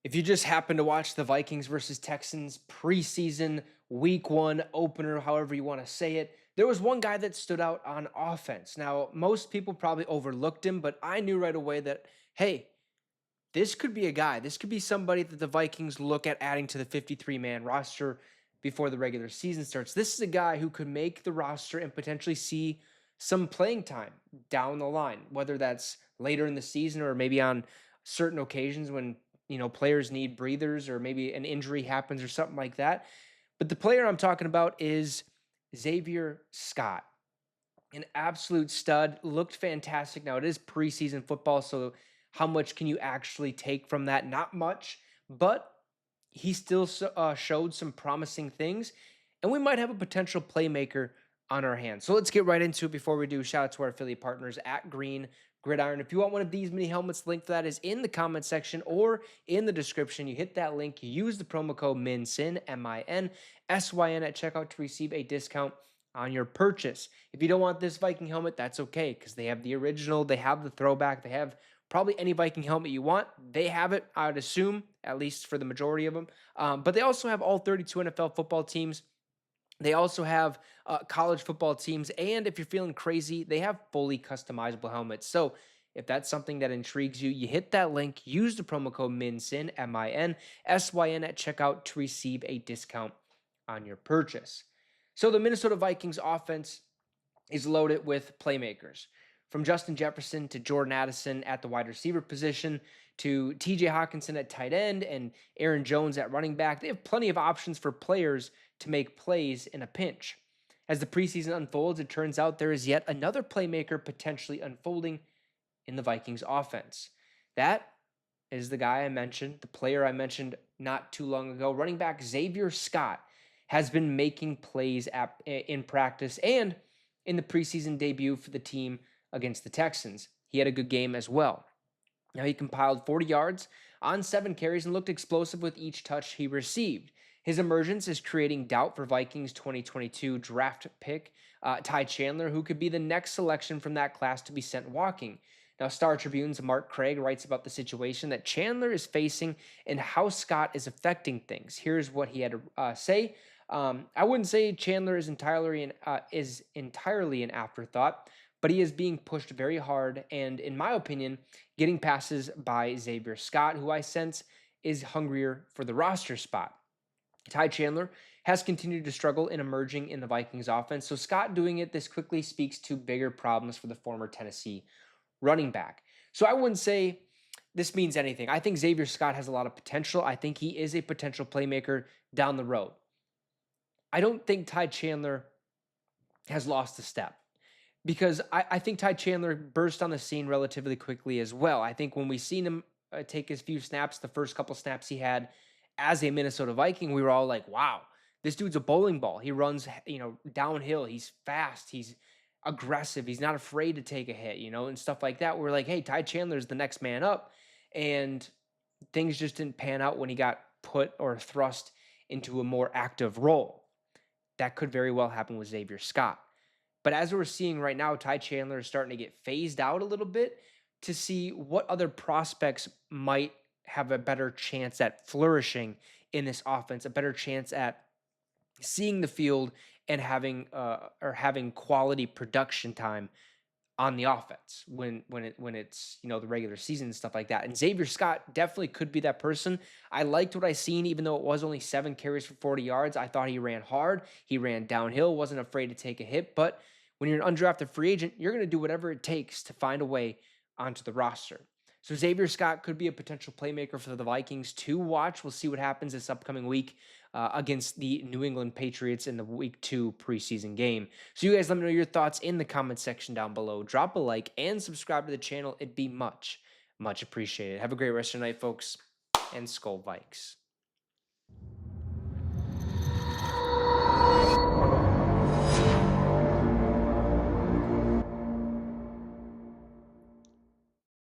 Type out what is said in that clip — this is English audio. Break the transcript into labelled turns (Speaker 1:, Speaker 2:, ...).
Speaker 1: If you just happen to watch the Vikings versus Texans preseason week one opener, however you want to say it, there was one guy that stood out on offense. Now, most people probably overlooked him, but I knew right away that, hey, this could be a guy. This could be somebody that the Vikings look at adding to the 53-man roster before the regular season starts. This is a guy who could make the roster and potentially see some playing time down the line, whether that's later in the season or maybe on certain occasions when players need breathers or maybe an injury happens or something like that. But the player I'm talking about is Zavier Scott, an absolute stud, looked fantastic. Now, it is preseason football, so how much can you actually take from that? Not much, but he still showed some promising things, and we might have a potential playmaker on our hands. So let's get right into it. Before we do, shout out to our affiliate partners at Green Gridiron. If you want one of these mini helmets, link for that is in the comment section or in the description. You hit that link, you use the promo code MINSYN, MINSYN at checkout to receive a discount on your purchase. If you don't want this Viking helmet, that's okay, because they have the original, they have the throwback, they have probably any Viking helmet you want. They have it, I would assume, at least for the majority of them. But they also have all 32 NFL football teams. They also have college football teams. And if you're feeling crazy, they have fully customizable helmets. So if that's something that intrigues you, you hit that link, use the promo code MINSYN, MINSYN at checkout to receive a discount on your purchase. So the Minnesota Vikings offense is loaded with playmakers. From Justin Jefferson to Jordan Addison at the wide receiver position to TJ Hawkinson at tight end and Aaron Jones at running back, they have plenty of options for players to make plays in a pinch. As the preseason unfolds, it turns out there is yet another playmaker potentially unfolding in the Vikings offense. That is the guy I mentioned, the player I mentioned not too long ago. Running back Zavier Scott has been making plays in practice and in the preseason debut for the team against the Texans. He had a good game as well. Now, he compiled 40 yards on 7 carries and looked explosive with each touch he received. His emergence is creating doubt for Vikings 2022 draft pick Ty Chandler, who could be the next selection from that class to be sent walking. Now, Star Tribune's Mark Craig writes about the situation that Chandler is facing and how Scott is affecting things. Here's what he had to say. I wouldn't say Chandler is entirely an afterthought, but he is being pushed very hard and, in my opinion, getting passes by Zavier Scott, who I sense is hungrier for the roster spot. Ty Chandler has continued to struggle in emerging in the Vikings offense, so Scott doing it this quickly speaks to bigger problems for the former Tennessee running back. So I wouldn't say this means anything. I think Zavier Scott has a lot of potential. I think he is a potential playmaker down the road. I don't think Ty Chandler has lost a step, because I think Ty Chandler burst on the scene relatively quickly as well. I think when we seen him take his few snaps, the first couple snaps he had as a Minnesota Viking, we were all like, wow, this dude's a bowling ball. He runs, downhill. He's fast. He's aggressive. He's not afraid to take a hit, and stuff like that. We're like, hey, Ty Chandler's the next man up. And things just didn't pan out when he got put or thrust into a more active role. That could very well happen with Zavier Scott. But as we're seeing right now, Ty Chandler is starting to get phased out a little bit to see what other prospects might have a better chance at flourishing in this offense, a better chance at seeing the field and having quality production time on the offense when it's the regular season and stuff like that. And Zavier Scott definitely could be that person. I liked what I seen, even though it was only 7 carries for 40 yards. I thought he ran hard. He ran downhill, wasn't afraid to take a hit. But when you're an undrafted free agent, you're going to do whatever it takes to find a way onto the roster. So Zavier Scott could be a potential playmaker for the Vikings to watch. We'll see what happens this upcoming week against the New England Patriots in the Week 2 preseason game. So you guys let me know your thoughts in the comment section down below. Drop a like and subscribe to the channel. It'd be much, much appreciated. Have a great rest of your night, folks, and Skull Vikes.